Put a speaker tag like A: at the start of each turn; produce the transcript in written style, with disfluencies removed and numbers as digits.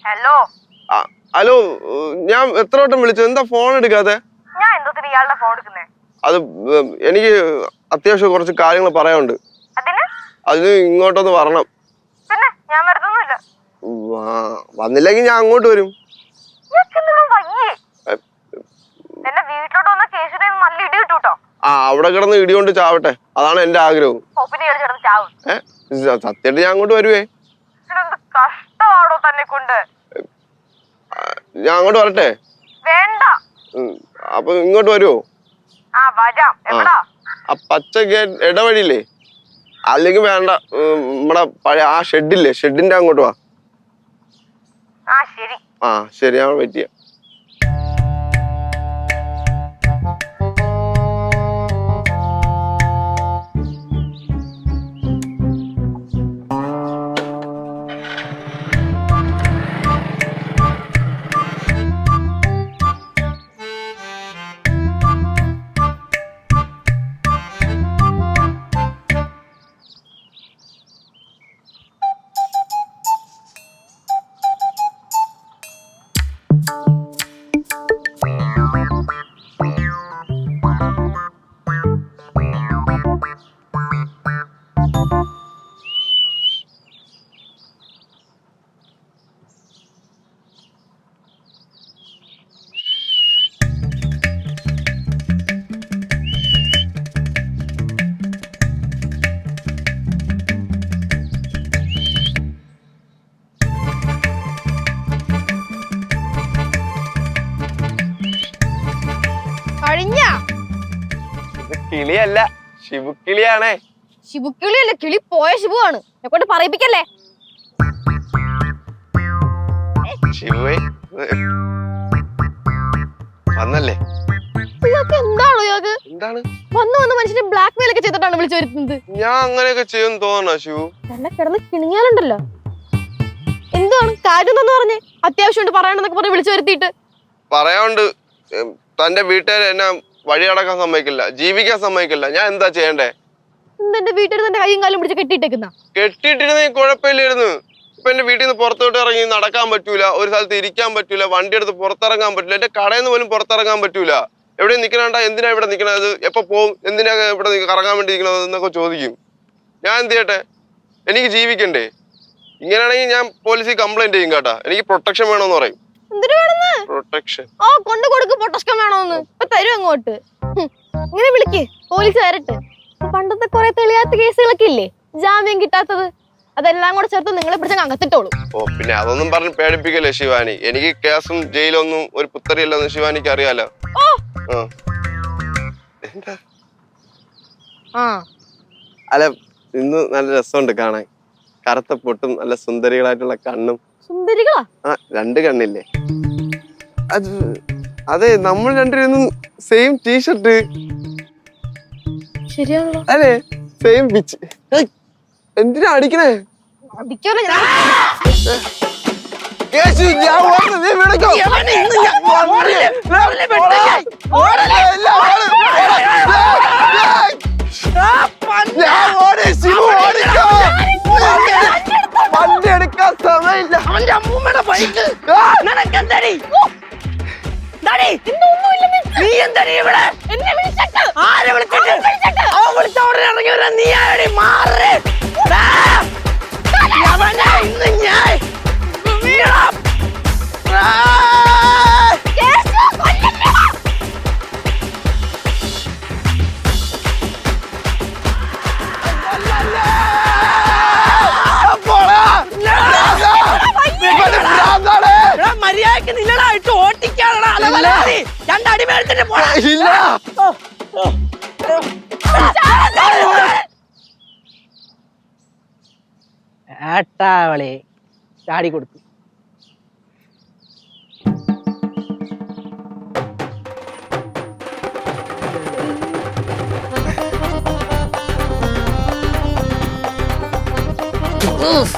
A: Hello
B: hello, ഞാൻ എത്ര വട്ടം വിളിച്ചു, എന്താ ഫോൺ എടുക്കാതെ?
A: ഞാൻ എന്തോത്തിന് ഇയാളുടെ ഫോൺ എടുക്കുന്നേ?
B: അത് എനിക്ക് അത്യാവശ്യം കുറച്ച് കാര്യങ്ങൾ പറയാനുണ്ട്. അതിന് ഇങ്ങോട്ടൊന്ന് വരണം.
A: പിന്നെ ഞാൻ വരുന്നൊന്നുമില്ല.
B: വന്നില്ലെങ്കിൽ ഞാൻ അങ്ങോട്ട് വരും. അവിടെ കിടന്ന് ഇടികൊണ്ട് ചാവട്ടെ, അതാണ് എന്റെ ആഗ്രഹവും. സത്യമായിട്ട് ഞാൻ അങ്ങോട്ട് വരുവേ.
A: കഷ്ടമാണോ തന്നെ കൊണ്ട്?
B: ഞാൻ അങ്ങോട്ട് വരട്ടെ?
A: വേണ്ട.
B: അപ്പൊ ഇങ്ങോട്ട് വരുവോ?
A: ആ
B: പച്ച ഗേറ്റ് ഇടവഴിയില്ലേ, അല്ലെങ്കിൽ വേണ്ട, നമ്മടെ പഴയ ആ ഷെഡില്ലേ, ഷെഡിന്റെ അങ്ങോട്ട് വാ. ശരി, ഞാൻ വെയിറ്റ് ചെയ്യാം. കിളിയല്ല, ശിവുക്കിളിയാണേ.
C: ശിവുക്കിളിയല്ല, കിളി പോയ ശിവുവാണ്. എന്നെ പറയിപ്പിക്കല്ലേ.
B: ശിവേ വന്നല്ലേ?
C: ഇയാൾക്ക് എന്താണോ ഇയാൾക്ക്?
B: എന്താണ്
C: വന്ന് മനുഷ്യനെ ബ്ലാക്ക് മെയിൽ ഒക്കെ ചെയ്തിട്ടാണ് വിളിച്ചു വരുത്തുന്നത്?
B: ഞാൻ അങ്ങനെയൊക്കെ ചെയ്യുമെന്ന് തോന്നണോ ശിവു?
C: എന്നെ കിടന്ന് കിണിങ്ങാലുണ്ടല്ലോ. എന്താണ് കാര്യം എന്ന് പറഞ്ഞേ? അത്യാവശ്യം പറയണെന്നൊക്കെ പറഞ്ഞ് വിളിച്ചു വരുത്തിയിട്ട്
B: പറയാണ്ട് തന്റെ വീട്ടുകാർ എന്നെ വഴി അടക്കാൻ സമ്മതിക്കില്ല, ജീവിക്കാൻ സമ്മതിക്കില്ല. ഞാൻ എന്താ ചെയ്യണ്ടേ?
C: എന്റെ വീട്ടിൽ തന്റെ കൈയും കാലും പിടിച്ച് കെട്ടിയിട്ടേക്കുന്ന?
B: കെട്ടിയിട്ടിരുന്ന കുഴപ്പമില്ലായിരുന്നു. ഇപ്പൊ എന്റെ വീട്ടിൽ നിന്ന് പുറത്തോട്ട് ഇറങ്ങി നടക്കാൻ പറ്റൂല, ഒരു സ്ഥലത്ത് ഇരിക്കാൻ പറ്റൂല, വണ്ടി എടുത്ത് പുറത്തിറങ്ങാൻ പറ്റൂല, എന്റെ കടയിൽ നിന്ന് പോലും പുറത്തിറങ്ങാൻ പറ്റൂല. എവിടെ നിൽക്കണ, എന്തിനാ ഇവിടെ നിൽക്കണത്, എപ്പോ പോവും, എന്തിനാ ഇവിടെ കറങ്ങാൻ വേണ്ടി ഇരിക്കണത് എന്നൊക്കെ ചോദിക്കും. ഞാൻ എന്ത് ചെയ്യട്ടെ? എനിക്ക് ജീവിക്കണ്ടേ? ഇങ്ങനെയാണെങ്കിൽ ഞാൻ പോലീസിൽ കംപ്ലൈന്റ് ചെയ്യും കേട്ടാ. എനിക്ക് പ്രൊട്ടക്ഷൻ വേണമെന്ന് പറയും. പ്രൊട്ടക്ഷൻ
C: കൊണ്ട് കൊടുക്ക്. പ്രൊട്ടക്ഷൻ വേണോന്ന് തരും അങ്ങോട്ട്. ഇങ്ങനെ വിളിക്ക്, പോലീസ് വരട്ടെ. പണ്ടത്തെ കുറെ തെളിയാത്ത കേസുകളൊക്കെ ഇല്ലേ, ജാമ്യം കിട്ടാത്തത്, അതെല്ലാം കൂടെ ചേർത്ത് നിങ്ങളെ പിടിച്ച അകത്തിട്ടോളൂ.
B: ഓ പിന്നെ അതൊന്നും പറഞ്ഞ് പേടിപ്പിക്കല്ലേ ശിവാനി. എനിക്ക് കേസും ജയിലൊന്നും ഒരു പുത്തരിയല്ലെന്ന് ശിവാനിക്ക് അറിയാലോ. അല്ല, ഇന്ന് നല്ല രസമുണ്ട് കാണാൻ. കറുത്ത പൊട്ടും നല്ല സുന്ദരികളായിട്ടുള്ള കണ്ണും.
C: സുന്ദരികളാ?
B: രണ്ട് കണ്ണില്ലേ? അതെ, നമ്മൾ രണ്ടുപേരും സെയിം ടീഷർട്ട്.
C: ശരിയാണല്ലോ
B: അല്ലേ? Same pitch. എന്തിനാ അടിക്കണേ? വണ്ടി എടുക്കാൻ സമയമില്ല.
D: അവന്റെ അമ്മൂമ്മയുടെ ബൈക്ക് നിനക്കെന്തടി? നീ എന്തടി ഇവിടെ? ആരെ വിളിച്ചിട്ട്? അവൻ വിളിച്ച ഉടനെ ഇറങ്ങി വരാൻ നീ ആരടി? മാറേ ഇന്ന് ഞാൻ മര്യാദക്ക് നില്ലടായിട്ട് ഓട്ടിക്കാണോ? രണ്ടടി മേടിച്ചിട്ട് ഏട്ടാവളെ ചാടി കൊടുത്തു. Oof.